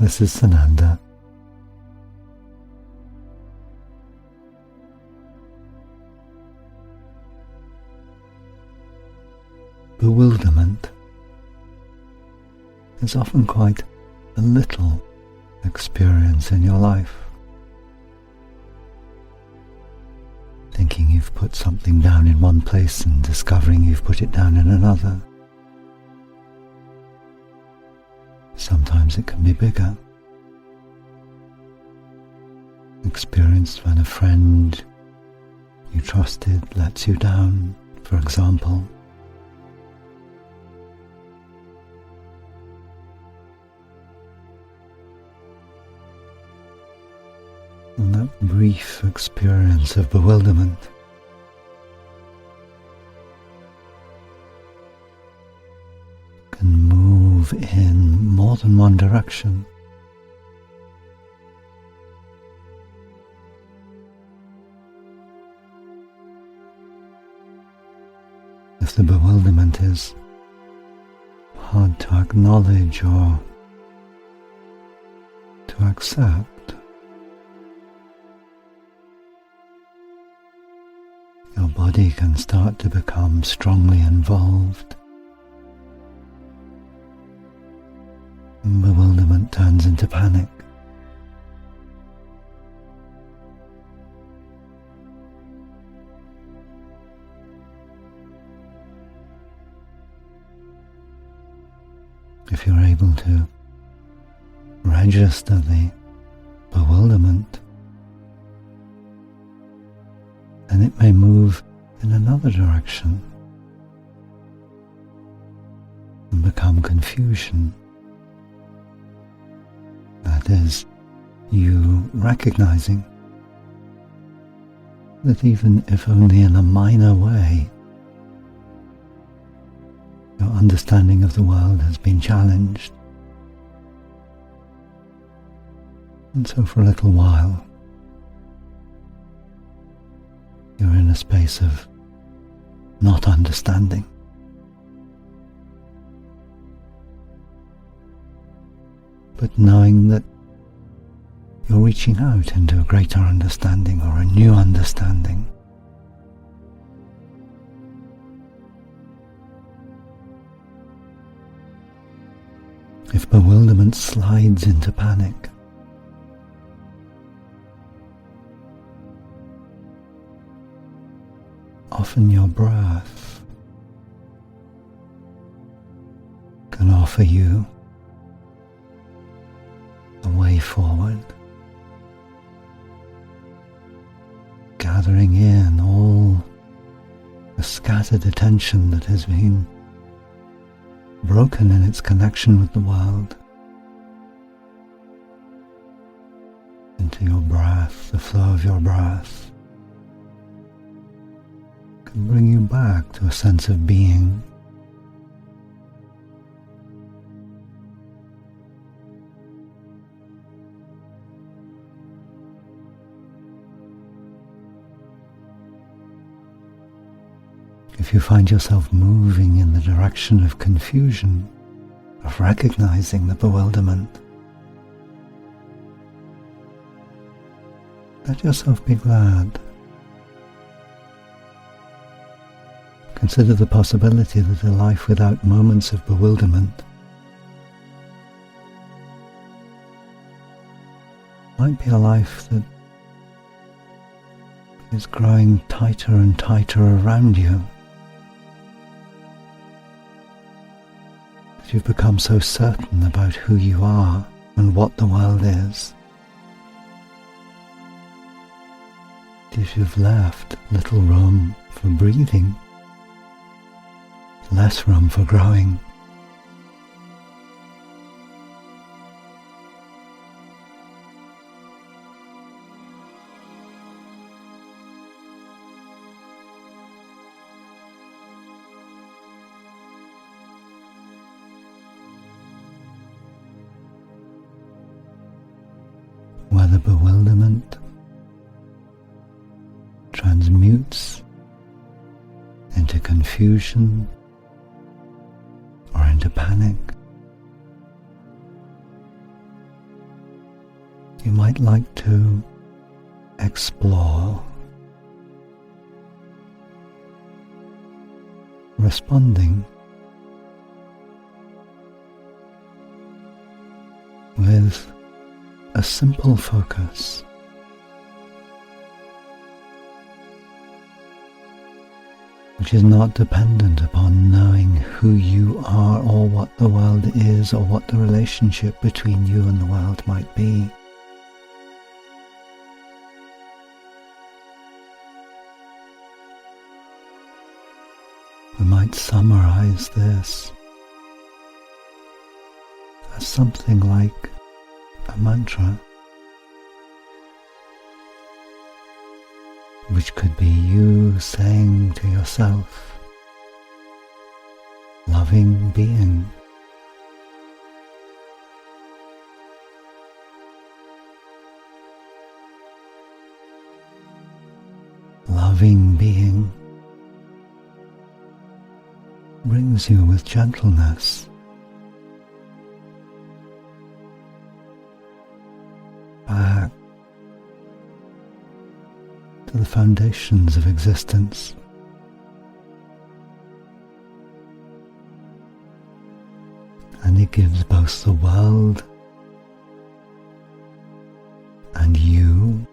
This is Sananda. Bewilderment is often quite a little experience in your life. Thinking you've put something down in one place and discovering you've put it down in another. Sometimes it can be bigger. Experienced when a friend you trusted lets you down, for example. And that brief experience of bewilderment can move in more than one direction. If the bewilderment is hard to acknowledge or to accept, your body can start to become strongly involved. And bewilderment turns into panic. If you're able to register the bewilderment, then it may move in another direction and become confusion. That is, you recognizing that even if only in a minor way, your understanding of the world has been challenged. And so for a little while, you're in a space of not understanding. But knowing that you're reaching out into a greater understanding or a new understanding. If bewilderment slides into panic, often your breath can offer you a way forward, gathering in all the scattered attention that has been broken in its connection with the world into your breath. The flow of your breath can bring you back to a sense of being. If you find yourself moving in the direction of confusion, of recognizing the bewilderment, let yourself be glad. Consider the possibility that a life without moments of bewilderment might be a life that is growing tighter and tighter around you. You've become so certain about who you are and what the world is, that you've left little room for breathing, less room for growing. Whether bewilderment transmutes into confusion or into panic, you might like to explore responding with a simple focus, which is not dependent upon knowing who you are or what the world is or what the relationship between you and the world might be. We might summarize this as something like a mantra, which could be you saying to yourself, loving being, loving being brings you with gentleness back to the foundations of existence. And it gives both the world and you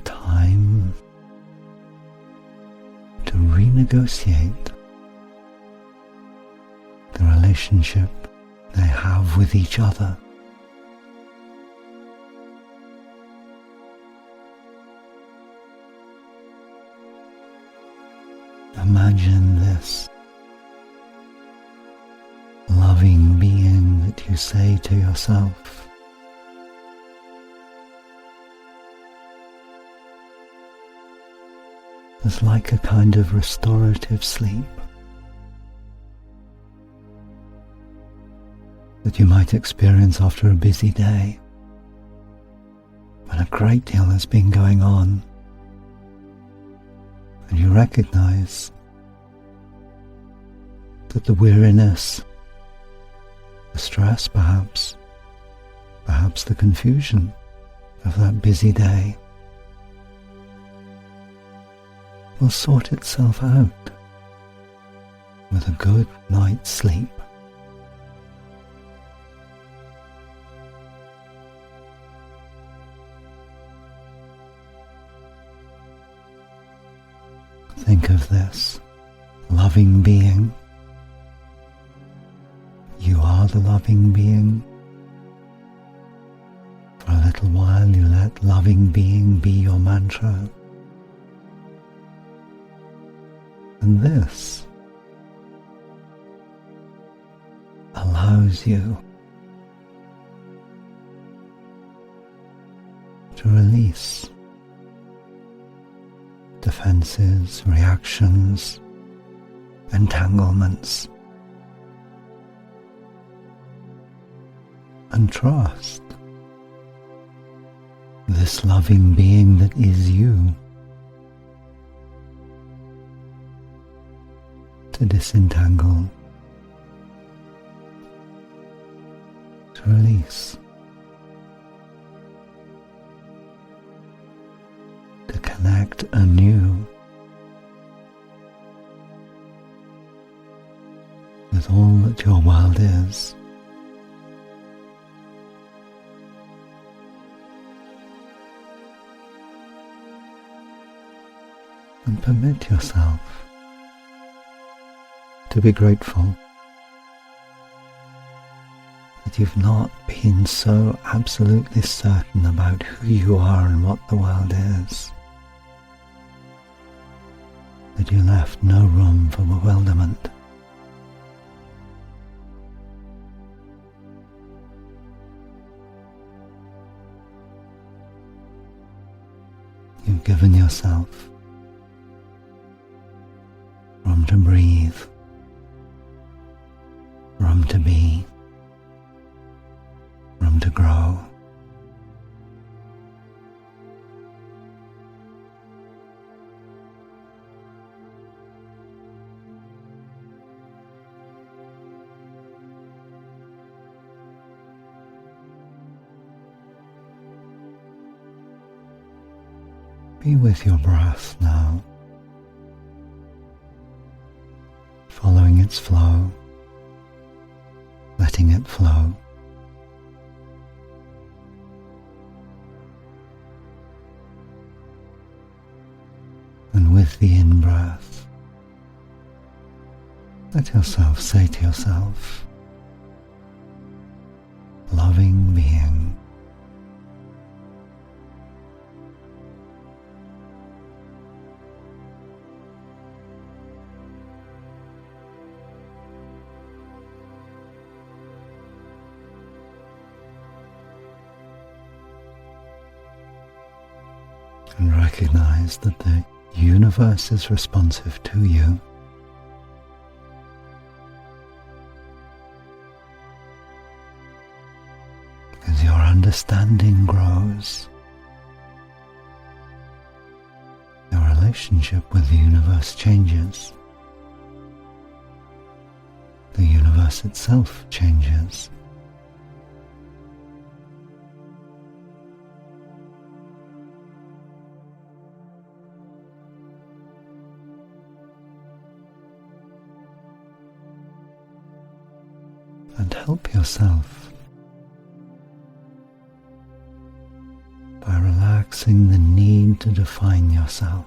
time to renegotiate the relationship they have with each other. Imagine this loving being that you say to yourself, as like a kind of restorative sleep that you might experience after a busy day when a great deal has been going on, and you recognize that the weariness, the stress perhaps the confusion of that busy day will sort itself out with a good night's sleep. Think of this loving being. You are the loving being. For a little while you let loving being be your mantra. And this allows you to release defenses, reactions, entanglements, and trust this loving being that is you to disentangle, to release, to connect anew with all that your world is. And permit yourself to be grateful that you've not been so absolutely certain about who you are and what the world is, that you left no room for bewilderment. You've given yourself room to breathe, room to be, room to grow. Be with your breath now, following its flow, letting it flow. And with the in-breath, let yourself say to yourself, loving being. And recognize that the universe is responsive to you. As your understanding grows, your relationship with the universe changes. The universe itself changes. And help yourself by relaxing the need to define yourself.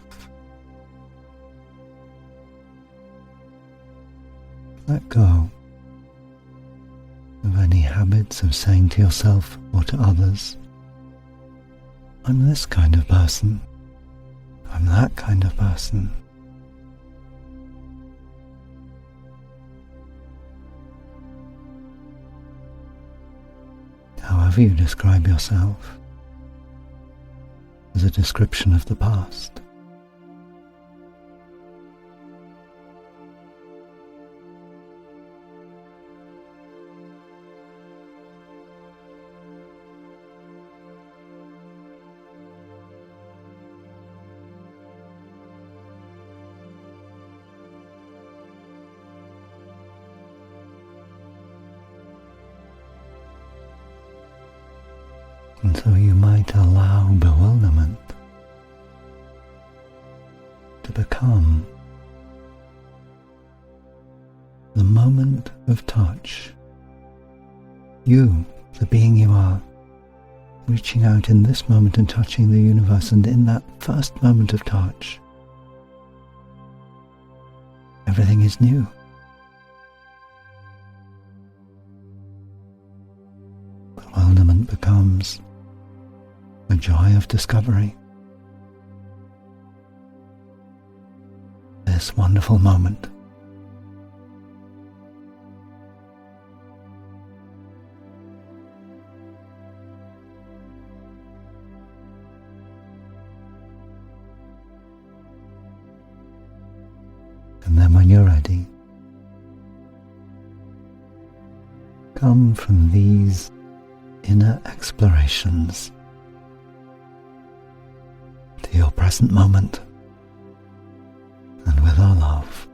Let go of any habits of saying to yourself or to others, I'm this kind of person, I'm that kind of person. However you describe yourself is a description of the past. And so you might allow bewilderment to become the moment of touch. You, the being you are, reaching out in this moment and touching the universe, and in that first moment of touch, everything is new. Bewilderment becomes a joy of discovery. This wonderful moment. And then when you're ready, come from these inner explorations to your present moment, and with our love.